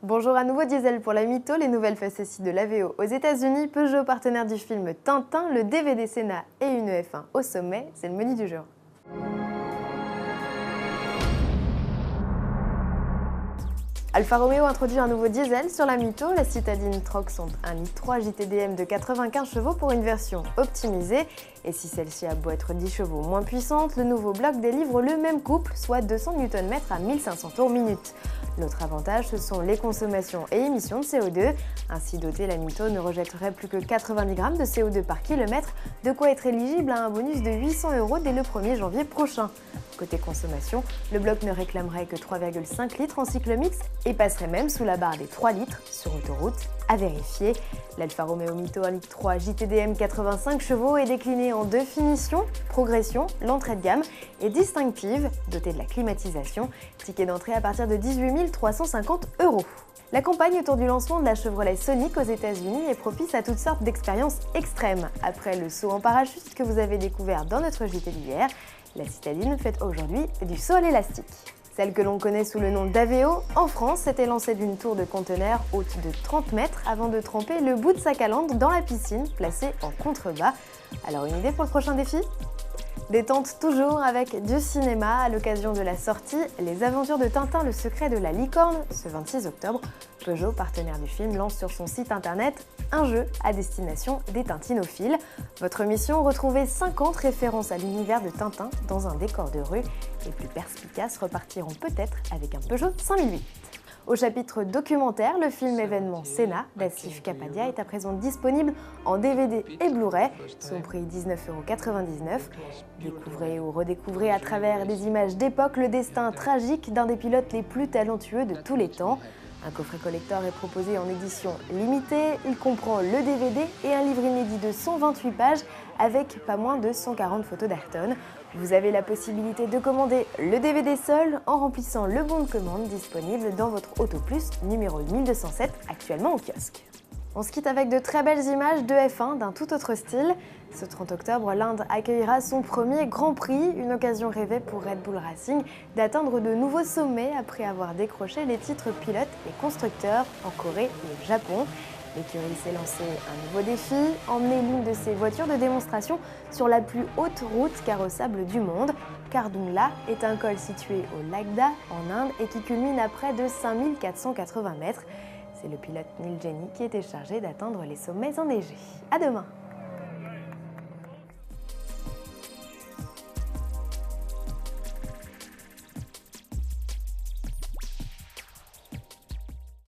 Bonjour à nouveau Diesel pour la mytho, les nouvelles facéties de l'AVO aux États-Unis, Peugeot partenaire du film Tintin, le DVD Senna et une F1 au sommet, c'est le menu du jour. Alfa Romeo introduit un nouveau diesel sur la mytho, la citadine Trox sont un i3 JTDM de 95 chevaux pour une version optimisée. Et si celle-ci a beau être 10 chevaux moins puissante, le nouveau bloc délivre le même couple, soit 200 Nm à 1500 tours minute. L'autre avantage, ce sont les consommations et émissions de CO2. Ainsi doté, la mytho ne rejetterait plus que 90 grammes de CO2 par kilomètre, de quoi être éligible à un bonus de 800 € dès le 1er janvier prochain. Côté consommation, le bloc ne réclamerait que 3,5 litres en cycle mixte et passerait même sous la barre des 3 litres sur autoroute. À vérifier, l'Alfa Romeo Mytho 1.3 JTDM 85 chevaux est décliné en deux finitions, progression, l'entrée de gamme et distinctive, dotée de la climatisation, ticket d'entrée à partir de 18 350 €. La campagne autour du lancement de la Chevrolet Sonic aux États-Unis est propice à toutes sortes d'expériences extrêmes. Après le saut en parachute que vous avez découvert dans notre JT d'hier, la citadine fait aujourd'hui du saut à l'élastique. Celle que l'on connaît sous le nom d'AVO, en France, s'était lancée d'une tour de conteneur haute de 30 mètres avant de tremper le bout de sa calandre dans la piscine, placée en contrebas. Alors une idée pour le prochain défi ? Détente toujours avec du cinéma à l'occasion de la sortie Les Aventures de Tintin, le secret de la licorne, ce 26 octobre. Peugeot, partenaire du film, lance sur son site internet un jeu à destination des tintinophiles. Votre mission, retrouver 50 références à l'univers de Tintin dans un décor de rue. Les plus perspicaces repartiront peut-être avec un Peugeot 5008. Au chapitre documentaire, le film événement Senna d'Asif Kapadia est à présent disponible en DVD et Blu-ray, son prix 19,99 €. Découvrez ou redécouvrez à travers des images d'époque le destin tragique d'un des pilotes les plus talentueux de tous les temps. Un coffret collector est proposé en édition limitée, il comprend le DVD et un livre inédit de 128 pages avec pas moins de 140 photos d'Ayrton. Vous avez la possibilité de commander le DVD seul en remplissant le bon de commande disponible dans votre Autoplus numéro 1207 actuellement au kiosque. On se quitte avec de très belles images de F1 d'un tout autre style. Ce 30 octobre, l'Inde accueillera son premier Grand Prix, une occasion rêvée pour Red Bull Racing d'atteindre de nouveaux sommets après avoir décroché les titres pilote et constructeurs en Corée et au Japon. L'écurie s'est lancé un nouveau défi, emmener l'une de ses voitures de démonstration sur la plus haute route carrossable du monde. Kardungla est un col situé au Lagda en Inde et qui culmine à près de 5480 mètres. C'est le pilote Neil Jeni qui était chargé d'atteindre les sommets enneigés. À demain!